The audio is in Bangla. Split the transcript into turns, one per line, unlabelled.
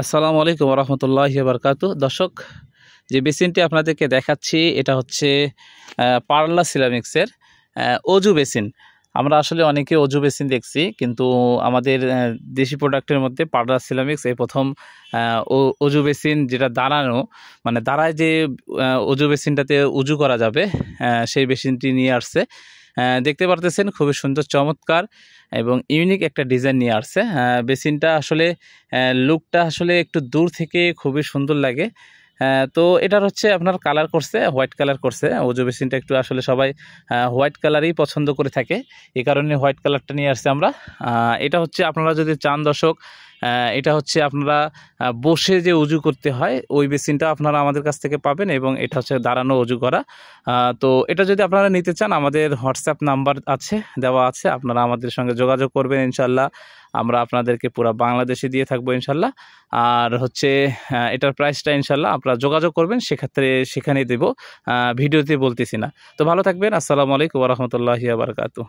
আসসালামু আলাইকুম রহমতুল্লাহি বারকাতু। দর্শক, যে বেসিনটি আপনাদেরকে দেখাচ্ছি এটা হচ্ছে পার্লা সিরামিক্সের অজু বেসিন। আমরা আসলে অনেকে অজু বেসিন দেখছি, কিন্তু আমাদের দেশি প্রোডাক্টের মধ্যে পার্লা সিরামিক্স এই প্রথম অজু বেসিন, যেটা দাঁড়ানো, মানে দাঁড়ায় যে অজু বেসিনটাতে উজু করা যাবে, সেই বেসিনটি নিয়ে আসছে। দেখতে পারতেছেন খুবই সুন্দর, চমৎকার এবং ইউনিক একটা ডিজাইন নিয়ে আসছে। বেসিনটা আসলে লুকটা আসলে একটু দূর থেকে খুবই সুন্দর লাগে। তো এটার হচ্ছে আপনার কালার করছে, হোয়াইট কালার করছে। অজু বেসিনটা একটু আসলে সবাই হোয়াইট কালারই পছন্দ করে থাকে, এই কারণে হোয়াইট কালারটা নিয়ে আসছে আমরা। এটা হচ্ছে আপনারা যদি চান দর্শক, এটা হচ্ছে আপনারা বসে যে উজু করতে হয় ওই বেসিনটা আপনারা আমাদের কাছ থেকে পাবেন, এবং এটা হচ্ছে দাঁড়ানো উজু করা। তো এটা যদি আপনারা নিতে চান, আমাদের হোয়াটসঅ্যাপ নাম্বার আছে, দেওয়া আছে, আপনারা আমাদের সঙ্গে যোগাযোগ করবেন। ইনশাল্লাহ আমরা আপনাদেরকে পুরো বাংলাদেশে দিয়ে থাকবো ইনশাল্লাহ। আর হচ্ছে এটার প্রাইসটা ইনশাল্লাহ আপনারা যোগাযোগ করবেন, সেক্ষেত্রে সেখানেই দেবো, ভিডিওতে বলতেছি না। তো ভালো থাকবেন। আসসালামু আলাইকুম ওয়া রাহমাতুল্লাহি ওয়া বারাকাতুহু।